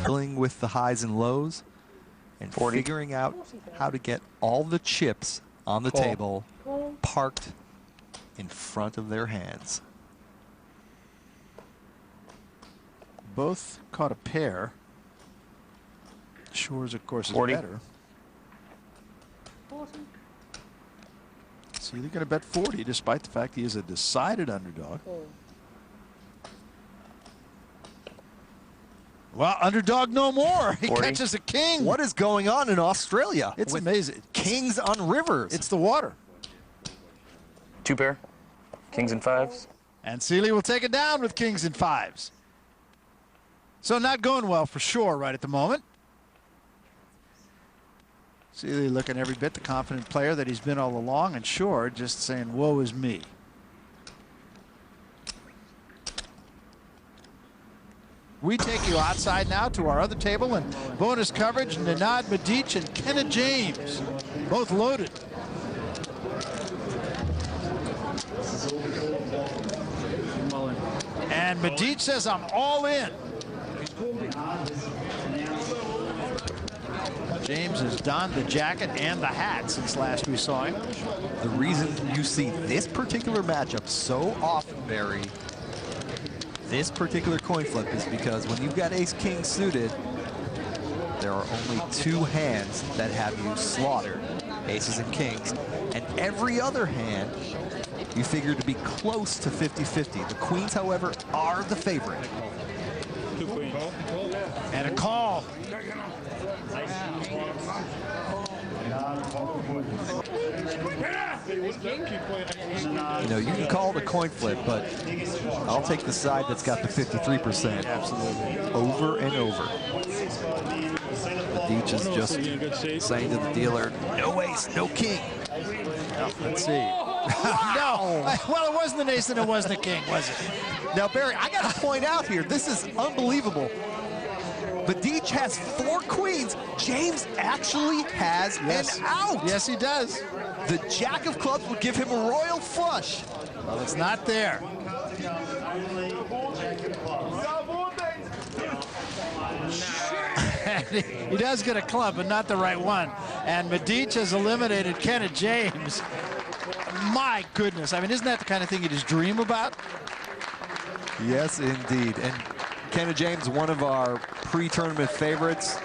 dealing with the highs and lows and 40. figuring out how to get all the chips on the table parked in front of their hands. Both caught a pair. Shores, of course, is 40. better. So they're going to bet 40, despite the fact he is a decided underdog. Well, underdog no more. He 40. catches a king. What is going on in Australia? It's amazing. Kings on rivers. It's the water. 2 pair. Kings and 5s. And Sealy will take it down with kings and 5s. So not going well for Shore right at the moment. Sealy looking every bit the confident player that he's been all along, and Shore just saying, woe is me. We take you outside now to our other table and bonus coverage. Nenad Medic and Kenna James, both loaded. And Medic says, I'm all in. James has donned the jacket and the hat since last we saw him. The reason you see this particular matchup so often, Barry, this particular coin flip, is because when you've got ace-king suited, there are only 2 hands that have you slaughtered, aces and kings, and every other hand you figure to be close to 50-50. The queens, however, are the favorite. And a call. You know, you can call it a coin flip, but I'll take the side that's got the 53%. Absolutely. Over and over. Medic is just saying to the dealer, no ace, no king. Let's see. No. Well, it wasn't an ace and it wasn't a king, was it? Now, Barry, I got to point out here, this is unbelievable. Medic has 4 queens. James actually has an out. Yes, he does. The jack of clubs would give him a royal flush. Well, it's not there. He does get a club, but not the right one. And Medic has eliminated Kenna James. My goodness. I mean, isn't that the kind of thing you just dream about? Yes, indeed. And Kenna James, one of our pre-tournament favorites,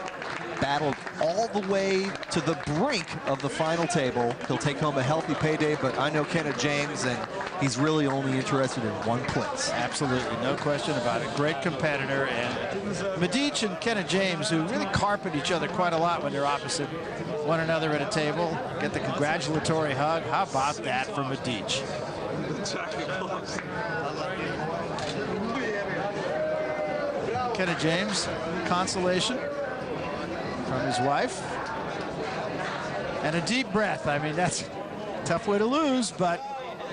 battled all the way to the brink of the final table. He'll take home a healthy payday, but I know Kenna James, and he's really only interested in one place. Absolutely, no question about it. Great competitor, and Medic and Kenna James, who really carpet each other quite a lot when they're opposite one another at a table, get the congratulatory hug. How about that for Medic? Kenna James, consolation from his wife. And a deep breath. I mean, that's a tough way to lose, but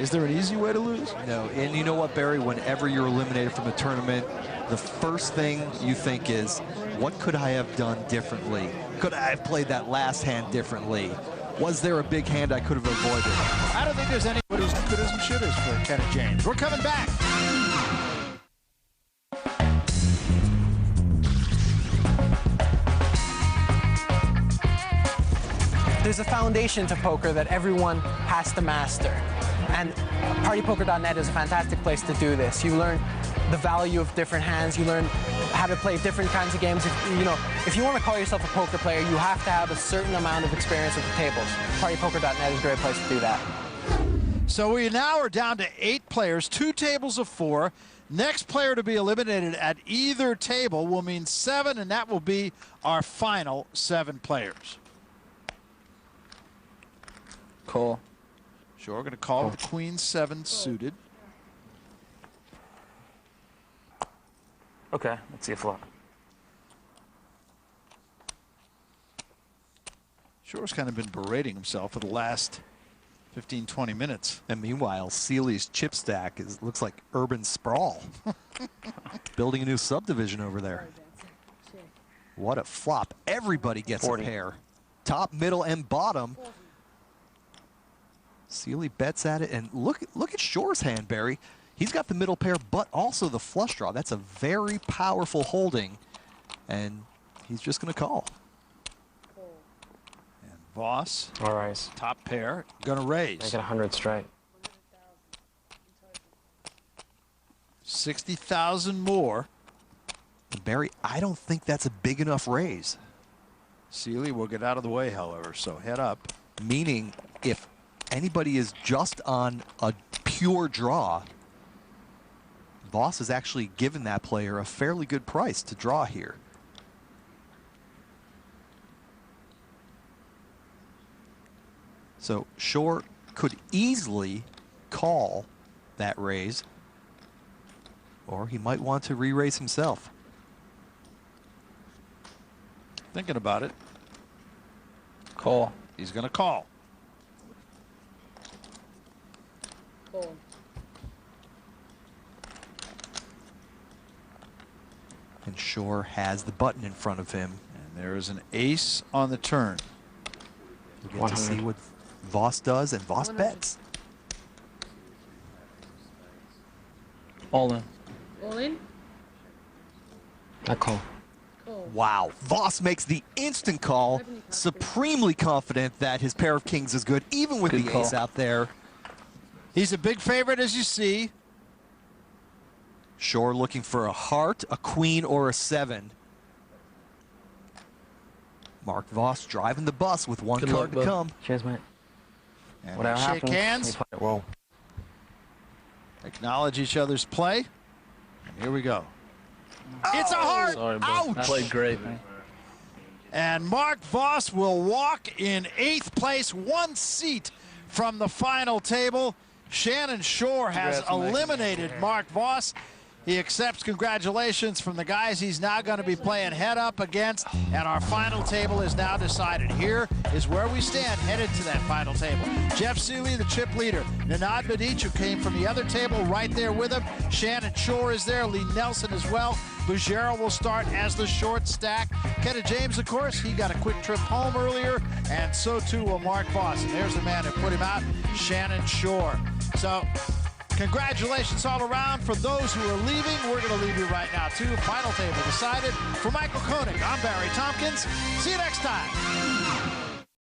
is there an easy way to lose? No, and you know what, Barry? Whenever you're eliminated from a tournament, the first thing you think is, what could I have done differently? Could I have played that last hand differently? Was there a big hand I could have avoided? I don't think there's anybody who's good as some shooters for Kenna James. We're coming back. There's a foundation to poker that everyone has to master. And partypoker.net is a fantastic place to do this. You learn the value of different hands. You learn how to play different kinds of games. If you want to call yourself a poker player, you have to have a certain amount of experience at the tables. Partypoker.net is a great place to do that. So we now are down to 8 players, 2 tables of 4. Next player to be eliminated at either table will mean 7, and that will be our final 7 players. Cool. Sure, we're going to call the Queen 7 suited. Okay, let's see a flop. Shore's kind of been berating himself for the last 15, 20 minutes. And meanwhile, Sealy's chip stack looks like urban sprawl. Building a new subdivision over there. What a flop. Everybody gets 40. a pair. Top, middle, and bottom. Sealy bets at it, and look at Shore's hand, Barry. He's got the middle pair, but also the flush draw. That's a very powerful holding. and he's just going to call. And Voss, All right. top pair, going to raise. Make it 100 straight. 60,000 more. Barry, I don't think that's a big enough raise. Seeley will get out of the way, however, so head up. Meaning, if anybody is just on a pure draw, Voss has actually given that player a fairly good price to draw here. So Shore could easily call that raise, or he might want to re-raise himself. Thinking about it. Call. He's going to call. And Shore has the button in front of him. And there is an ace on the turn. We get to 100. see what Voss does, and Voss 100. bets. All in. All in? I call. Call. Wow. Voss makes the instant call, supremely confident that his pair of kings is good, even with Good the call. ace out there. He's a big favorite, as you see. Shore looking for a heart, a queen, or a 7. Mark Voss driving the bus with one Good card luck, to bud. come. Cheers, mate. And Whatever they shake happens, hands, we play it well. acknowledge each other's play. And here we go. It's a heart. Sorry, bud. Ouch. Played great, man. And Mark Voss will walk in 8th place, 1 seat from the final table. Shannon Shore has eliminated Mark Voss. He accepts congratulations from the guys he's now going to be playing head up against, and our final table is now decided. Here is where we stand headed to that final table. Jeff Seeley, the chip leader. Nanad Badich, who came from the other table, right there with him. Shannon Shore is there. Lee Nelson as well. Bujero will start as the short stack. Kenna James, of course, he got a quick trip home earlier, and so too will Mark Voss. And there's the man who put him out, Shannon Shore. So, congratulations all around. For those who are leaving, we're going to leave you right now, too. Final table decided. For Michael Koenig, I'm Barry Tompkins. See you next time.